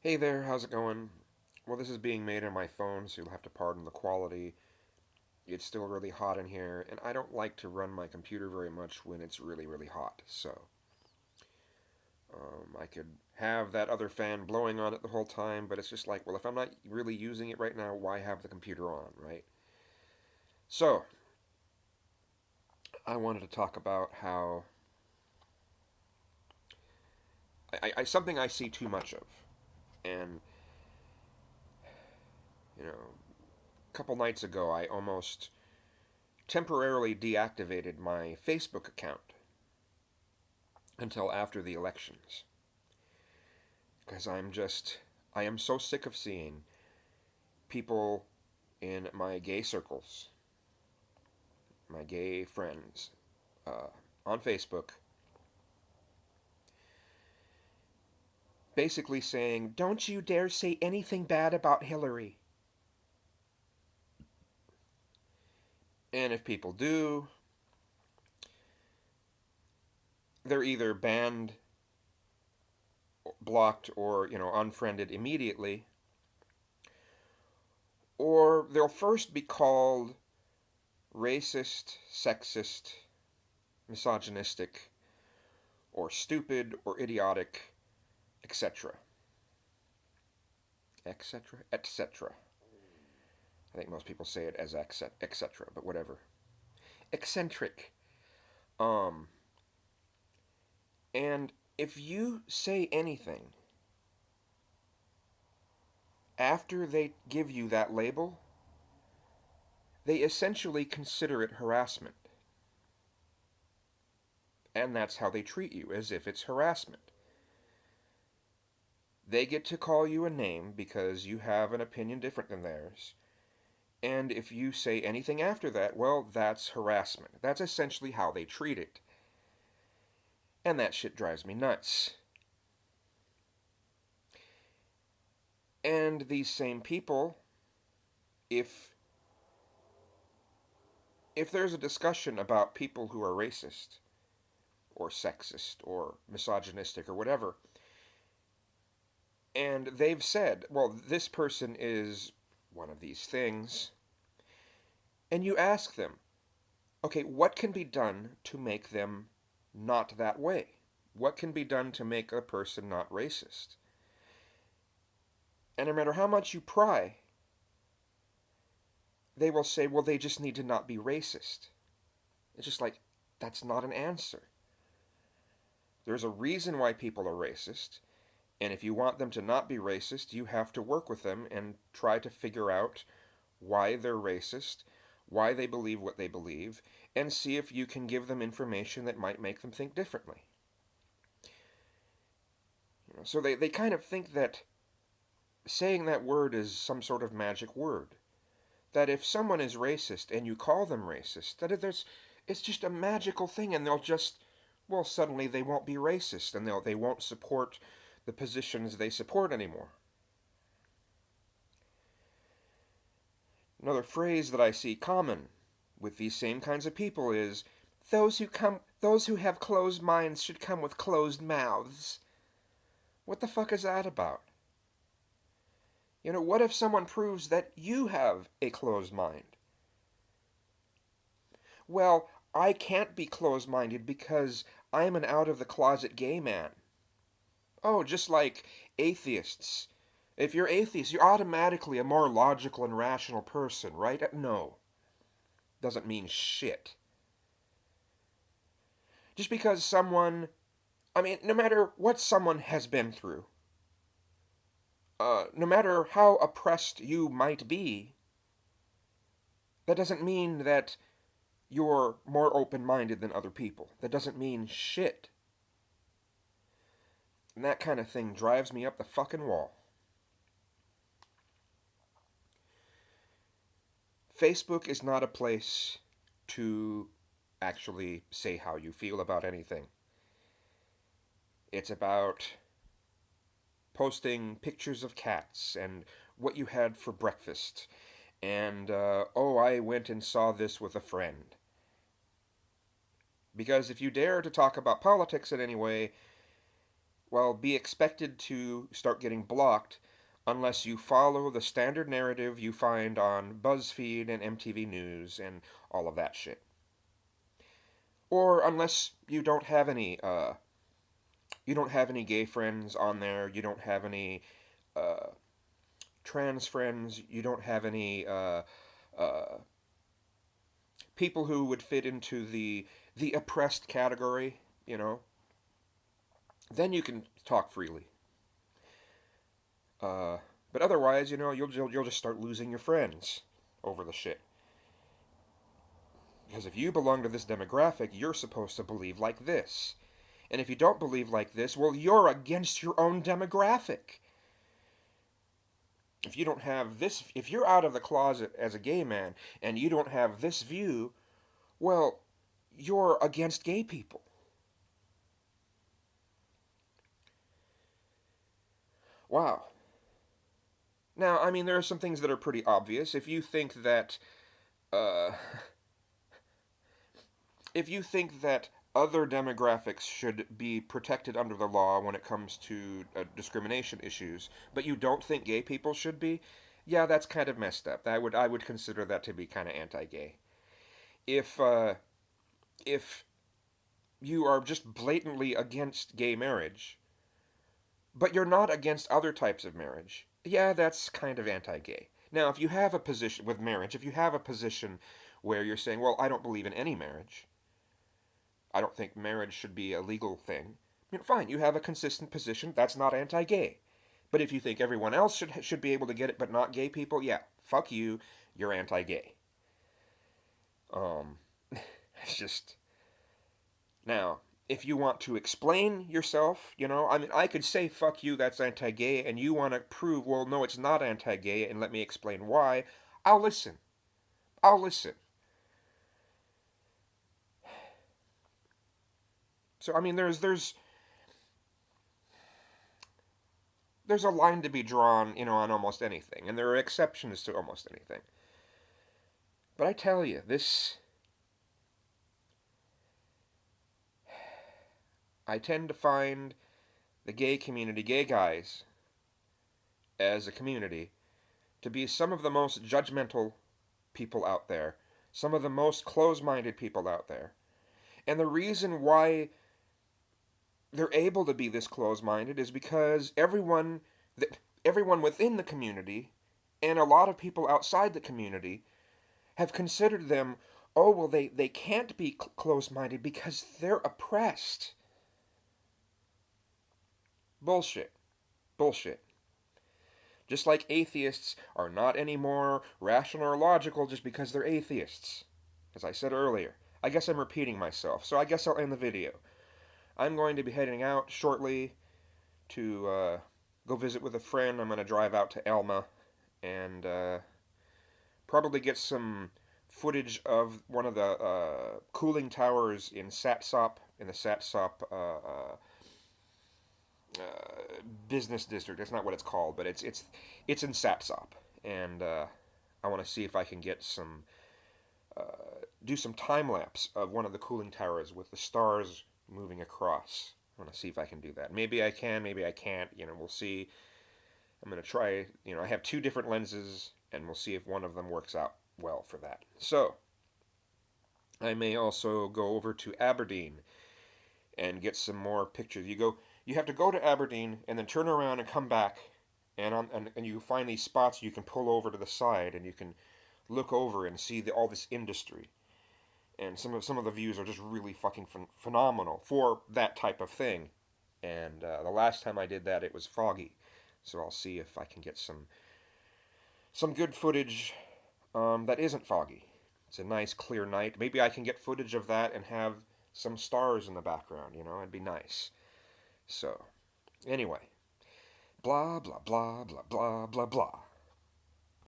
Hey there, how's it going? Well, this is being made on my phone, so you'll have to pardon the quality. It's still really hot in here, and I don't like to run my computer very much when it's really hot. I could have that other fan blowing on it the whole time, but it's just like, well, if I'm not really using it right now, why have the computer on, right? So, I wanted to talk about how something I see too much of, and a couple nights ago, I almost temporarily deactivated my Facebook account until after the elections. Because I am so sick of seeing people in my gay circles, my gay friends, uh, on Facebook, basically saying, "Don't you dare say anything bad about Hillary." And if people do, they're either banned, blocked, or, unfriended immediately, or they'll first be called racist, sexist, misogynistic, or stupid, or idiotic, etc. Etc. etc. I think most people say it as etc. But whatever. Eccentric. Um, and if you say anything after they give you that label, they essentially consider it harassment. And that's how they treat you, as if it's harassment. They get to call you a name because you have an opinion different than theirs. And if you say anything after that, well, that's harassment. That's essentially how they treat it. And that shit drives me nuts. And these same people, if there's a discussion about people who are racist or sexist or misogynistic or whatever, and they've said, well, this person is one of these things, and you ask them, okay, what can be done to make them not that way? What can be done to make a person not racist? And no matter how much you pry, they will say, well, they just need to not be racist. It's just like, that's not an answer. There's a reason why people are racist, and if you want them to not be racist, you have to work with them and try to figure out why they're racist, why they believe what they believe, and see if you can give them information that might make them think differently. So they kind of think that saying that word is some sort of magic word. That if someone is racist and you call them racist, it's just a magical thing, and they'll just, well, suddenly they won't be racist, and they won't support the positions they support anymore. Another phrase that I see common with these same kinds of people is, those who have closed minds should come with closed mouths. What the fuck is that about? What if someone proves that you have a closed mind? Well, I can't be closed-minded because I'm an out-of-the-closet gay man. Oh, just like atheists. If you're atheist, you're automatically a more logical and rational person, right? No. Doesn't mean shit. Just because no matter what someone has been through, no matter how oppressed you might be, that doesn't mean that you're more open-minded than other people. That doesn't mean shit. And that kind of thing drives me up the fucking wall. Facebook is not a place to actually say how you feel about anything. It's about posting pictures of cats and what you had for breakfast. And, oh, I went and saw this with a friend. Because if you dare to talk about politics in any way, well, be expected to start getting blocked unless you follow the standard narrative you find on BuzzFeed and MTV News and all of that shit. Or unless you don't have any gay friends on there, you don't have any uh, trans friends, you don't have any uh, people who would fit into the oppressed category, you know, then you can talk freely. Uh, but otherwise, you know, you'll just start losing your friends over the shit. Because if you belong to this demographic, you're supposed to believe like this. And if you don't believe like this, well, you're against your own demographic. If you don't have this, if you're out of the closet as a gay man and you don't have this view, well, you're against gay people. Wow. Now, I mean, there are some things that are pretty obvious. Uh, if you think that other demographics should be protected under the law when it comes to discrimination issues, but you don't think gay people should be, yeah, that's kind of messed up. I would consider that to be kind of anti-gay. If if you are just blatantly against gay marriage, but you're not against other types of marriage, yeah, that's kind of anti-gay. Now, if you have a position with marriage, if you have a position where you're saying, well, I don't believe in any marriage, I don't think marriage should be a legal thing. I mean, fine, you have a consistent position. That's not anti-gay. But if you think everyone else should be able to get it, but not gay people, yeah, fuck you. You're anti-gay. Um, it's just now. If you want to explain yourself, you know, I mean, I could say fuck you, that's anti-gay, and you want to prove, well, no, it's not anti-gay, and let me explain why. I'll listen. I'll listen. So I mean, there's a line to be drawn, you know, on almost anything, and there are exceptions to almost anything. But I tell you, I tend to find the gay community, gay guys, as a community, to be some of the most judgmental people out there, some of the most close minded people out there. And the reason why they're able to be this close minded is because everyone within the community and a lot of people outside the community have considered them, oh, well, they can't be close minded because they're oppressed. Bullshit. Bullshit. Just like atheists are not any more rational or logical just because they're atheists. As I said earlier, I guess I'm repeating myself, so I guess I'll end the video. I'm going to be heading out shortly to go visit with a friend. I'm going to drive out to Elma and probably get some footage of one of the cooling towers in Satsop, in the Satsop business district. That's not what it's called, but it's in Satsop, and I want to see if I can get some do some time lapse of one of the cooling towers with the stars moving across. I want to see if I can do that. Maybe I can, maybe I can't. You know, we'll see. I'm gonna try. You know, I have two different lenses, and we'll see if one of them works out well for that. So I may also go over to Aberdeen and get some more pictures. You have to go to Aberdeen and then turn around and come back, and you find these spots you can pull over to the side and you can look over and see all this industry. And some of the views are just really fucking phenomenal for that type of thing. And the last time I did that, it was foggy, so I'll see if I can get some good footage that isn't foggy. It's a nice clear night. Maybe I can get footage of that and have some stars in the background. You know, it'd be nice. So, anyway, blah blah blah blah blah blah blah.